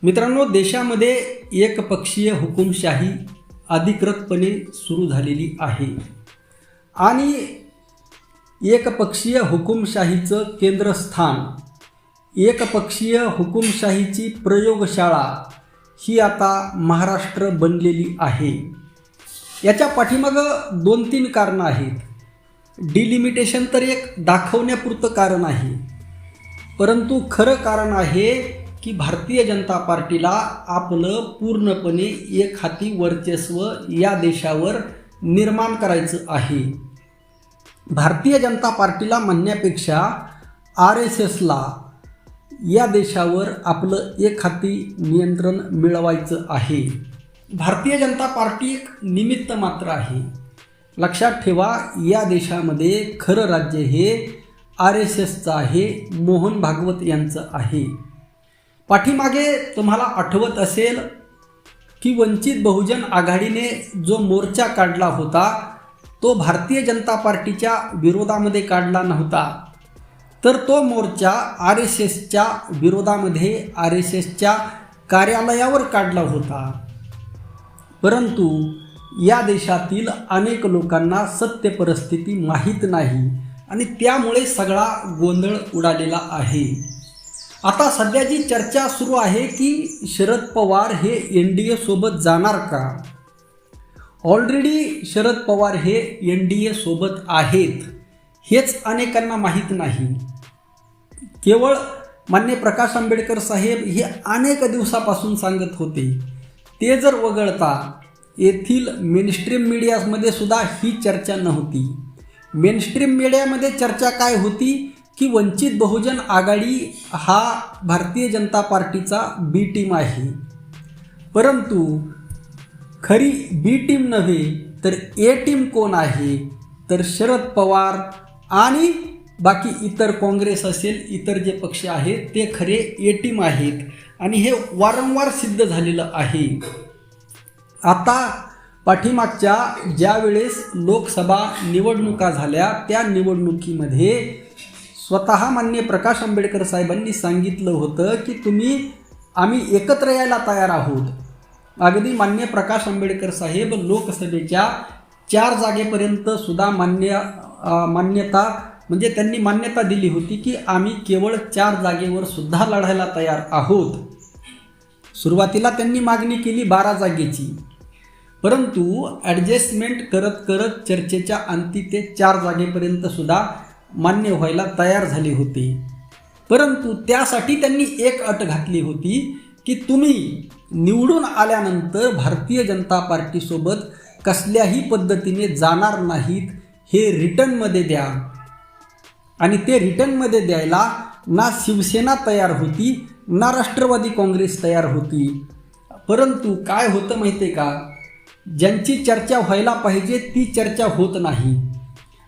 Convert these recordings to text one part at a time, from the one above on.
मित्रांनो, देशामध्ये एकपक्षीय हुकुमशाही अधिकृतपणे सुरू झालेली आहे आणि एकपक्षीय हुकुमशाहीचं केंद्रस्थान, एकपक्षीय हुकुमशाहीची प्रयोगशाळा ही आता महाराष्ट्र बनलेली आहे. याच्या पाठीमागं 2-3 कारणं आहेत. डिलिमिटेशन तर एक दाखवण्यापुरतं कारण आहे, परंतु खरं कारण आहे की भारतीय जनता पार्टीला आपलं पूर्णपणे एक हाती वर्चस्व या देशावर निर्माण करायचं आहे. भारतीय जनता पार्टीला म्हणण्यापेक्षा RSSला या देशावर आपलं एक हाती नियंत्रण मिळवायचं आहे. भारतीय जनता पार्टी एक निमित्त मात्र आहे. लक्षात ठेवा, या देशामध्ये खरं राज्य हे RSSचं आहे, मोहन भागवत यांचं आहे. पाठीमागे तुम्हाला आठवत असेल की वंचित बहुजन आघाडीने जो मोर्चा काढला होता तो भारतीय जनता पार्टीच्या विरोधामध्ये काढला नव्हता, तर तो मोर्चा RSSच्या विरोधामध्ये RSSच्या कार्यालयावर काढला होता. परंतु या देशातील अनेक लोकांना सत्य परिस्थिती माहीत नाही आणि त्यामुळे सगळा गोंधळ उडालेला आहे. आता सध्या जी चर्चा सुरू आहे की शरद पवार हे NDA सोबत जाणार का? ऑलरेडी शरद पवार हे NDA सोबत आहेत, हेच अनेकांना माहीत नाही. केवळ माननीय प्रकाश आंबेडकर साहेब हे अनेक दिवसापासून सांगत होते. ते जर वगळता येथील मेनस्ट्रीम मीडियामध्ये सुद्धा ही चर्चा नव्हती. मेनस्ट्रीम मीडियामध्ये चर्चा काय होती की वंचित बहुजन आघाडी हा भारतीय जनता पार्टीचा B टीम आहे. परंतु खरी B टीम नव्हे तर A टीम कोण आहे? तर शरद पवार आणि बाकी इतर काँग्रेस असेल, इतर जे पक्ष आहेत ते खरे A टीम आहेत आणि हे वारंवार सिद्ध झालेलं आहे. आता पाठीमागच्या ज्या वेळेस लोकसभा निवडणुका झाल्या त्या निवडणुकीमध्ये स्वतः माननीय प्रकाश आंबेडकर साहेबांनी सांगितलं होतं की आम्ही एकत्र यायला तयार आहोत. अगदी माननीय प्रकाश आंबेडकर साहेब लोकसभेच्या 4 जागेपर्यंत सुद्धा मान्यता म्हणजे त्यांनी मान्यता दिली होती की आम्ही केवळ 4 जागेवर सुद्धा लढायला तयार आहोत. सुरुवातीला त्यांनी मागणी केली 12 जागेची, परंतु ॲडजस्टमेंट करत करत चर्चेच्या अंती ते 4 जागेपर्यंत सुद्धा मान्य व्हायला तयार झाले होते. परंतु त्यासाठी त्यांनी एक अट घातली होती की तुम्ही निवडून आल्यानंतर भारतीय जनता पार्टीसोबत कसल्याही पद्धतीने जाणार नाहीत, हे रिटर्नमध्ये द्या. आणि ते रिटर्नमध्ये द्यायला ना शिवसेना तयार होती ना राष्ट्रवादी काँग्रेस तयार होती. परंतु काय होतं माहिती आहे का, ज्यांची चर्चा व्हायला पाहिजे ती चर्चा होत नाही.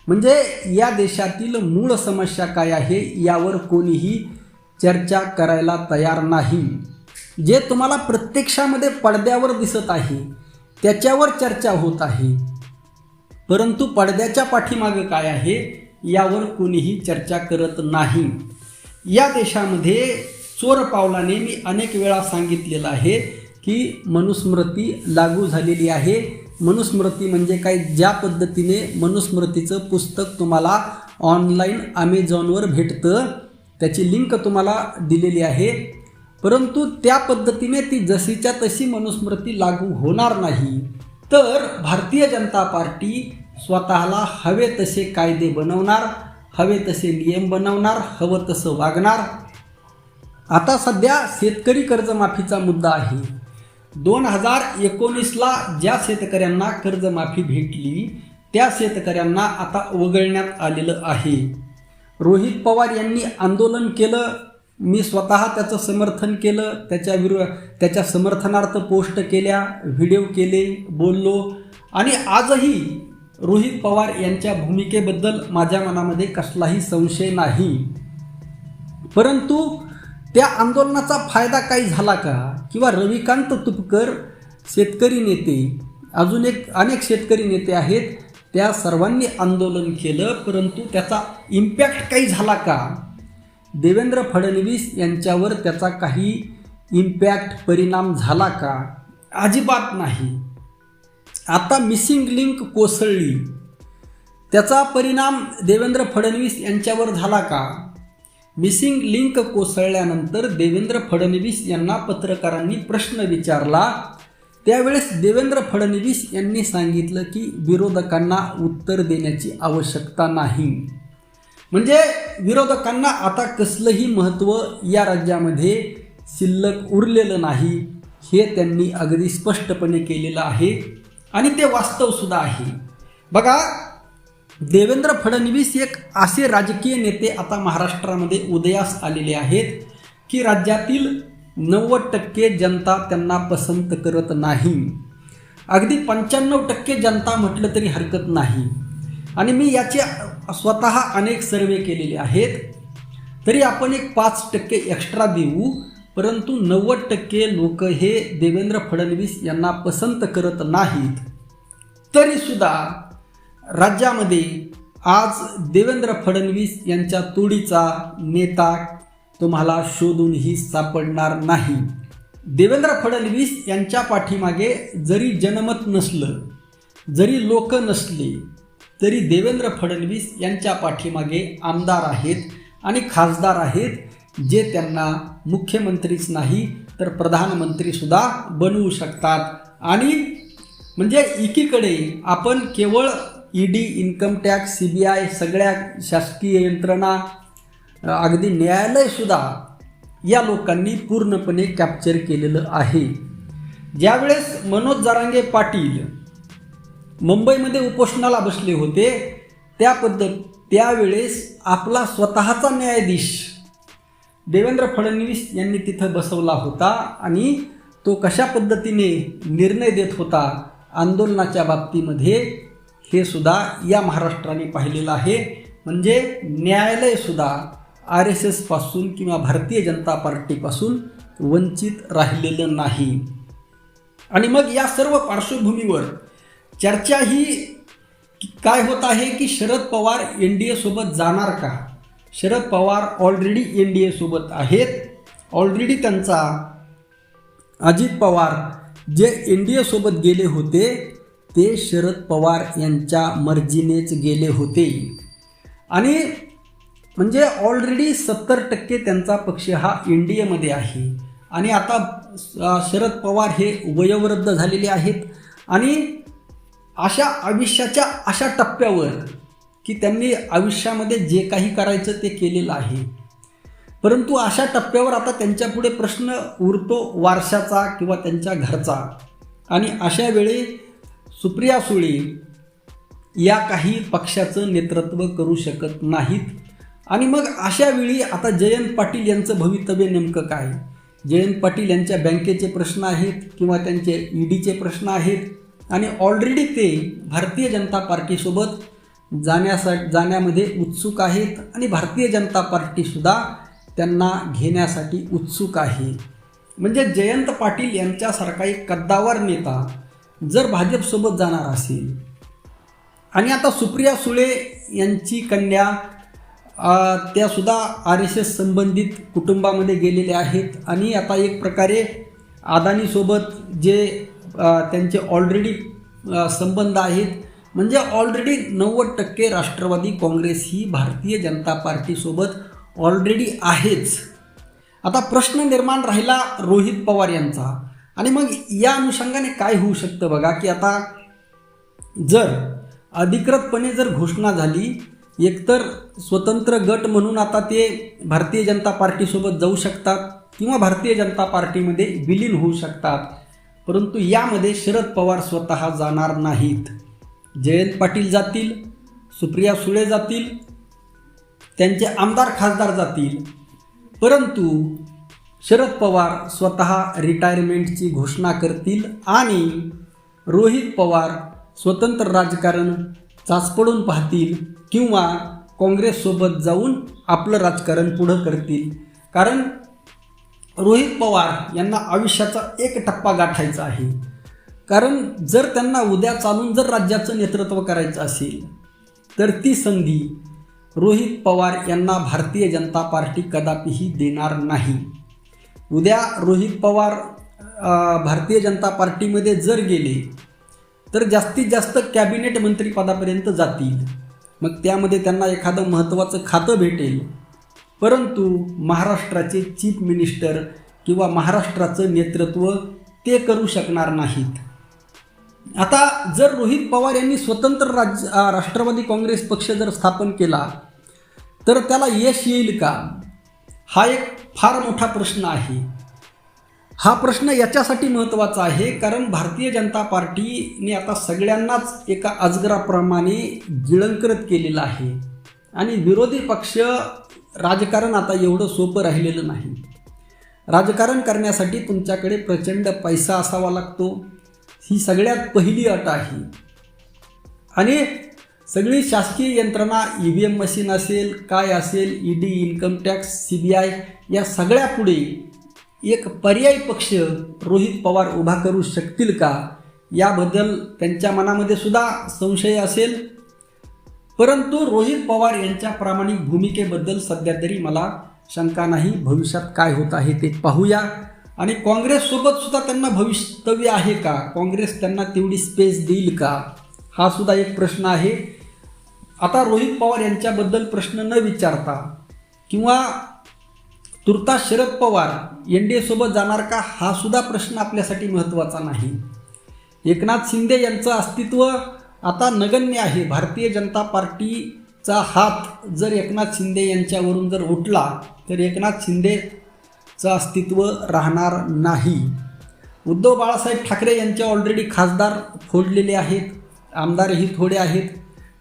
म्हणजे या देशातील मूळ समस्या काय आहे यावर कोणीही चर्चा करायला तयार नाही. जे तुम्हाला प्रत्यक्षामध्ये पडद्यावर दिसत आहे त्याच्यावर चर्चा होत आहे, परंतु पडद्याच्या पाठीमागं काय आहे यावर कोणीही चर्चा करत नाही. या देशामध्ये चोर पावलाने मी अनेक वेळा सांगितलेलं आहे की मनुस्मृती लागू झालेली आहे. मनुस्मृती म्हणजे काय, ज्या पद्धतीने मनुस्मृतीचं पुस्तक तुम्हाला ऑनलाईन अमेझॉनवर भेटतं, त्याची लिंक तुम्हाला दिलेली आहे, परंतु त्या पद्धतीने ती जशीच्या तशी मनुस्मृती लागू होणार नाही. तर भारतीय जनता पार्टी स्वतःला हवे तसे कायदे बनवणार, हवे तसे नियम बनवणार, हवं तसं वागणार. आता सध्या शेतकरी कर्जमाफीचा मुद्दा आहे. 2019ला ज्या शेतकऱ्यांना कर्जमाफी भेटली त्या शेतकऱ्यांना आता वगळण्यात आलेलं आहे. रोहित पवार यांनी आंदोलन केलं, मी स्वतः त्याचं समर्थन केलं, त्याच्या समर्थनार्थ पोस्ट केल्या, व्हिडिओ केले, बोललो आणि आजही रोहित पवार यांच्या भूमिकेबद्दल माझ्या मनामध्ये कसलाही संशय नाही. परंतु त्या आंदोलनाचा फायदा काही झाला का? किंवा रविकांत तुपकर शेतकरी नेते, अजून अनेक शेतकरी नेते आहेत, त्या सर्वांनी आंदोलन केलं, परंतु त्याचा इम्पॅक्ट काही झाला का? देवेंद्र फडणवीस यांच्यावर त्याचा काही इम्पॅक्ट परिणाम झाला का? अजिबात नाही. आता मिसिंग लिंक कोसळली, त्याचा परिणाम देवेंद्र फडणवीस यांच्यावर झाला का? मिसिंग लिंक कोसळल्यानंतर देवेंद्र फडणवीस यांना पत्रकारांनी प्रश्न विचारला. त्यावेळेस देवेंद्र फडणवीस यांनी सांगितलं की विरोधकांना उत्तर देण्याची आवश्यकता नाही. म्हणजे विरोधकांना आता कसलंही महत्त्व या राज्यामध्ये शिल्लक उरलेलं नाही, हे त्यांनी अगदी स्पष्टपणे केलेलं आहे आणि ते वास्तवसुद्धा आहे. बघा, देवेंद्र फडणवीस एक असे राजकीय नेते आता महाराष्ट्रामध्ये उदयास आलेले आहेत की राज्यातील 90% जनता त्यांना पसंत करत नाही. अगदी 95% जनता म्हटलं तरी हरकत नाही. आणि मी याचे स्वतः अनेक सर्वे केलेले आहेत. तरी आपण एक 5% एक्स्ट्रा देऊ, परंतु 90% लोक हे देवेंद्र फडणवीस यांना पसंत करत नाहीत. तरीसुद्धा राज्यामध्ये आज देवेंद्र फडणवीस यांच्या तोडीचा नेता तुम्हाला शोधूनही सापडणार नाही. देवेंद्र फडणवीस यांच्या पाठीमागे जरी जनमत नसलं, जरी लोक नसले, तरी देवेंद्र फडणवीस यांच्या पाठीमागे आमदार आहेत आणि खासदार आहेत, जे त्यांना मुख्यमंत्रीच नाही तर प्रधानमंत्रीसुद्धा बनवू शकतात. आणि म्हणजे एकीकडे आपण केवळ ईडी, इन्कम टॅक्स, CBI, सगळ्या शासकीय यंत्रणा, अगदी न्यायालयसुद्धा या लोकांनी पूर्णपणे कॅप्चर केलेलं आहे. ज्यावेळेस मनोज जरांगे पाटील मुंबईमध्ये उपोषणाला बसले होते, त्यावेळेस आपला स्वतःचा न्यायाधीश देवेंद्र फडणवीस यांनी तिथं बसवला होता आणि तो कशा पद्धतीने निर्णय देत होता आंदोलनाच्या बाबतीमध्ये, हे सुद्धा या महाराष्ट्राने पाहिलेलं आहे. म्हणजे न्यायालयसुद्धा RSS पासून किंवा भारतीय जनता पार्टीपासून वंचित राहिलेलं नाही. आणि मग या सर्व पार्श्वभूमीवर चर्चा ही काय होत आहे की शरद पवार NDA सोबत जाणार का? शरद पवार ऑलरेडी NDA सोबत आहेत. ऑलरेडी त्यांचा अजित पवार जे NDA सोबत गेले होते ते शरद पवार यांच्या मर्जीनेच गेले होते. आणि म्हणजे ऑलरेडी 70% त्यांचा पक्ष हा NDA मध्ये आहे. आणि आता शरद पवार हे वयोवृद्ध झालेले आहेत आणि अशा आयुष्याच्या अशा टप्प्यावर की त्यांनी आयुष्यामध्ये जे काही करायचं ते केलेलं आहे. परंतु अशा टप्प्यावर आता त्यांच्यापुढे प्रश्न उरतो वारशाचा किंवा त्यांच्या घरचा. आणि अशा वेळी सुप्रिया सुळे या काही पक्षाचं नेतृत्व करू शकत नाहीत. आणि मग अशा वेळी आता जयंत पाटील यांचं भवितव्य नेमकं काय? जयंत पाटील यांच्या बँकेचे प्रश्न आहेत किंवा त्यांचे ईडीचे प्रश्न आहेत आणि ऑलरेडी ते भारतीय जनता पार्टीसोबत जाण्यामध्ये उत्सुक आहेत आणि भारतीय जनता पार्टीसुद्धा त्यांना घेण्यासाठी उत्सुक आहे. म्हणजे जयंत पाटील यांच्यासारखा एक कद्दावर नेता जर भाजपसोबत जाणार असेल आणि आता सुप्रिया सुळे यांची कन्या त्यासुद्धा RSS संबंधित कुटुंबामध्ये गेलेले आहेत आणि आता एक प्रकारे अदानीसोबत जे त्यांचे ऑलरेडी संबंध आहेत. म्हणजे ऑलरेडी 90% राष्ट्रवादी काँग्रेस ही भारतीय जनता पार्टीसोबत ऑलरेडी आहेच. आता प्रश्न निर्माण राहिला रोहित पवार यांचा. आणि मग या अनुषंगाने काय होऊ शकतं बघा की आता जर अधिकृतपणे जर घोषणा झाली, एकतर स्वतंत्र गट म्हणून आता ते भारतीय जनता पार्टीसोबत जाऊ शकतात किंवा भारतीय जनता पार्टीमध्ये विलीन होऊ शकतात. परंतु यामध्ये शरद पवार स्वतः जाणार नाहीत. जयंत पाटील जातील, सुप्रिया सुळे जातील, त्यांचे आमदार खासदार जातील. परंतु शरद पवार स्वतः रिटायरमेंटची घोषणा करतील आणि रोहित पवार स्वतंत्र राजकारण चाचपडून पाहतील किंवा काँग्रेससोबत जाऊन आपलं राजकारण पुढं करतील. कारण रोहित पवार यांना आयुष्याचा एक टप्पा गाठायचा आहे. कारण जर त्यांना उद्या चालून जर राज्याचं नेतृत्व करायचं असेल तर ती संधी रोहित पवार यांना भारतीय जनता पार्टी कदापिही देणार नाही. उद्या रोहित पवार भारतीय जनता पार्टीमध्ये जर गेले तर जास्तीत जास्त कॅबिनेट मंत्रिपदापर्यंत जातील. मग त्यामध्ये त्यांना एखादं महत्त्वाचं खातं भेटेल. परंतु महाराष्ट्राचे चीफ मिनिस्टर किंवा महाराष्ट्राचं नेतृत्व ते करू शकणार नाहीत. आता जर रोहित पवार यांनी स्वतंत्र राष्ट्रवादी काँग्रेस पक्ष जर स्थापन केला तर त्याला यश येईल का? हा एक फार मोठा प्रश्न आहे. हा प्रश्न याच्यासाठी महत्त्वाचा आहे कारण भारतीय जनता पार्टीने आता सगळ्यांनाच एका अजगराप्रमाणे गिळंकृत केलेलं आहे आणि विरोधी पक्ष राजकारण आता एवढं सोपं राहिलेलं नाही. राजकारण करण्यासाठी तुमच्याकडे प्रचंड पैसा असावा लागतो. ही सगळ्यात पहिली अट आहे. आणि सगळी शासकीय यंत्रणा EVM मशीन असेल, काय असेल, ED, इन्कम टॅक्स, CBI या सगळ्या पुढे एक पर्यायी पक्ष रोहित पवार उभा करू शकतील का याबद्दल त्यांच्या मनामध्ये सुद्धा संशय असेल. परंतु रोहित पवार यांच्या प्रामाणिक भूमिकेबद्दल सध्या तरी मला शंका नाही. भविष्यात काय होत आहे ते पाहूया. आणि काँग्रेससोबत सुद्धा त्यांना भवितव्य आहे का? काँग्रेस त्यांना तेवढी स्पेस देईल का? हा सुद्धा एक प्रश्न आहे. आता रोहित पवार यांच्याबद्दल प्रश्न न विचारता किंवा तुर्तास शरद पवार NDA सोबत जाणार का हा सुद्धा प्रश्न आपल्यासाठी महत्त्वाचा नाही. एकनाथ शिंदे यांचं अस्तित्व आता नगण्य आहे. भारतीय जनता पार्टीचा हात जर एकनाथ शिंदे यांच्यावरून जर उठला तर एकनाथ शिंदेचं अस्तित्व राहणार नाही. उद्धव बाळासाहेब ठाकरे यांचे ऑलरेडी खासदार फोडलेले आहेत, आमदारही थोडे आहेत.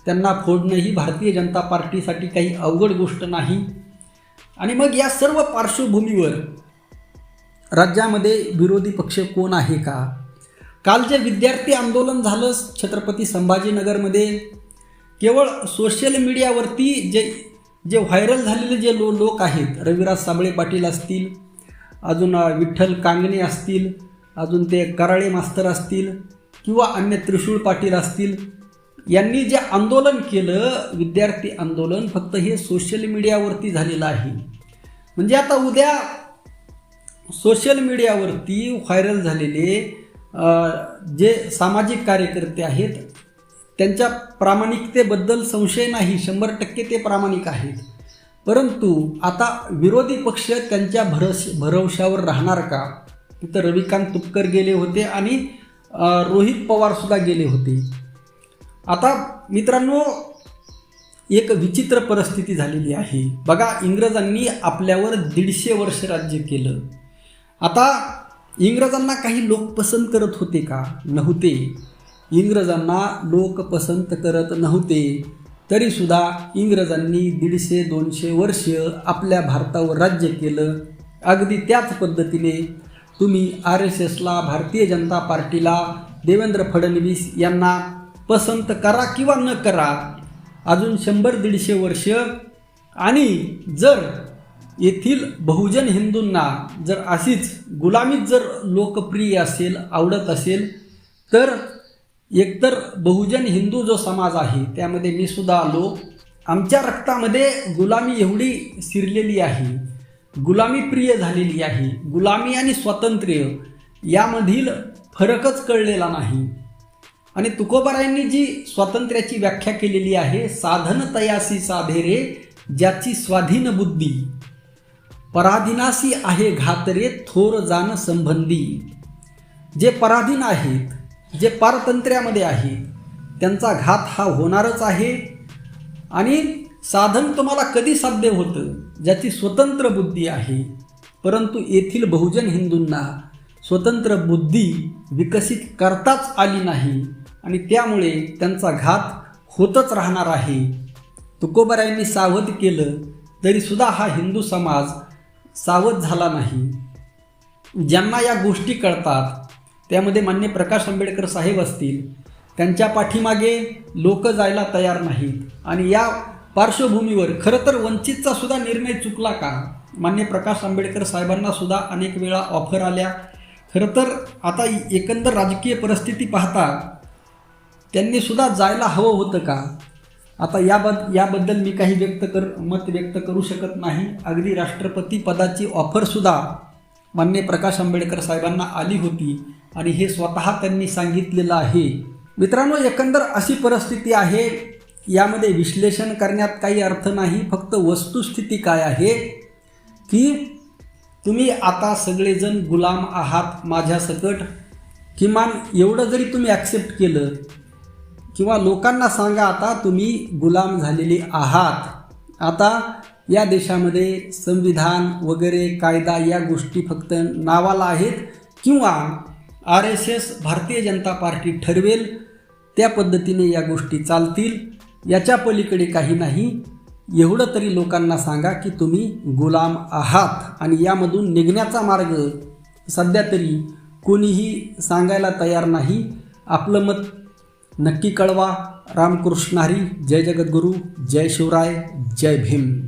त्यांना फोडणं ही भारतीय जनता पार्टीसाठी काही अवघड गोष्ट नाही. आणि मग या सर्व पार्श्वभूमीवर राज्यामध्ये विरोधी पक्ष कोण आहे का? काल जे विद्यार्थी आंदोलन झालं छत्रपती संभाजीनगरमध्ये, केवळ सोशल मीडियावरती जे व्हायरल झालेले जे लोक आहेत, रविराज साबळे पाटील असतील, अजून विठ्ठल कांगणे असतील, अजून ते कराळे मास्तर असतील किंवा अन्य त्रिशूळ पाटील असतील, यांनी जे आंदोलन केलं विद्यार्थी आंदोलन, फक्त हे सोशल मीडियावरती झालेलं आहे. म्हणजे आता उद्या सोशल मीडियावरती व्हायरल झालेले जे सामाजिक कार्यकर्ते आहेत त्यांच्या प्रामाणिकतेबद्दल संशय नाही, 100% ते प्रामाणिक आहेत. परंतु आता विरोधी पक्ष त्यांच्या भरवशावर राहणार का? तिथं रविकांत तुपकर गेले होते आणि रोहित पवारसुद्धा गेले होते. आता मित्रांनो, एक विचित्र परिस्थिती झालेली आहे. बघा, इंग्रजांनी आपल्यावर 150 वर्ष राज्य केलं. आता इंग्रजांना काही लोक पसंत करत होते का? नव्हते. इंग्रजांना लोक पसंत करत नव्हते. तरीसुद्धा इंग्रजांनी 150-200 वर्ष आपल्या भारतावर राज्य केलं. अगदी त्याच पद्धतीने तुम्ही RSSला, भारतीय जनता पार्टीला, देवेंद्र फडणवीस यांना पसंत करा किंवा न करा, अजून 100-150 वर्ष. आणि जर येथील बहुजन हिंदूंना जर अशीच गुलामीत जर लोकप्रिय असेल, आवडत असेल, तर एकतर बहुजन हिंदू जो समाज आहे त्यामध्ये मी सुद्धा आलो. आमच्या रक्तामध्ये गुलामी एवढी शिरलेली आहे, गुलामी प्रिय झालेली आहे. गुलामी आणि स्वातंत्र्य यामधील फरकच कळलेला नाही. आणि तुकोबारायांनी जी स्वातंत्र्याची व्याख्या केलेली आहे, साधन तयासी साधे रे ज्याची स्वाधीन बुद्धी, पराधीनासी आहे घातरे थोर जाण संबंधी. जे पराधीन आहेत, जे पारतंत्र्यामध्ये आहेत, त्यांचा घात हा होणारच आहे. आणि साधन तुम्हाला कधी साध्य होतं? ज्याची स्वतंत्र बुद्धी आहे. परंतु येथील बहुजन हिंदूंना स्वतंत्र बुद्धी विकसित करताच आली नाही आणि त्यामुळे त्यांचा घात होतच राहणार आहे. तुकोबारायांनी सावध केलं तरीसुद्धा हा हिंदू समाज सावध झाला नाही. ज्यांना या गोष्टी कळतात, त्यामध्ये मान्य प्रकाश आंबेडकर साहेब असतील, त्यांच्या पाठीमागे लोक जायला तयार नाहीत. आणि या पार्श्वभूमीवर खरं तर वंचितचा सुद्धा निर्णय चुकला का? मान्य प्रकाश आंबेडकर साहेबांना सुद्धा अनेक वेळा ऑफर आल्या. खरं तर आता एकंदर राजकीय परिस्थिती पाहता त्यांनी सुद्धा जायला हवं होतं का? आता याबद्दल मी काही मत व्यक्त करू शकत नाही. अगदी राष्ट्रपती पदाची ऑफरसुद्धा माननीय प्रकाश आंबेडकर साहेबांना आली होती आणि हे स्वतः त्यांनी सांगितलेलं आहे. मित्रांनो, एकंदर अशी परिस्थिती आहे. यामध्ये विश्लेषण करण्यात काही अर्थ नाही. फक्त वस्तुस्थिती काय आहे की तुम्ही आता सगळेजण गुलाम आहात माझ्यासकट. किमान एवढं जरी तुम्ही ॲक्सेप्ट केलं किंवा लोकांना सांगा आता तुम्ही गुलाम झालेले आहात. आता या देशामध्ये संविधान वगैरे कायदा या गोष्टी फक्त नावाला आहेत किंवा RSS भारतीय जनता पार्टी ठरवेल त्या पद्धतीने या गोष्टी चालतील. याच्या पलीकडे काही नाही. एवढं तरी लोकांना सांगा की तुम्ही गुलाम आहात आणि यामधून निघण्याचा मार्ग सध्या तरी कोणीही सांगायला तयार नाही. आपलं मत नक्की कळवा. रामकृष्ण हरी. जय जगद्गुरू. जय शिवराय. जय भीम.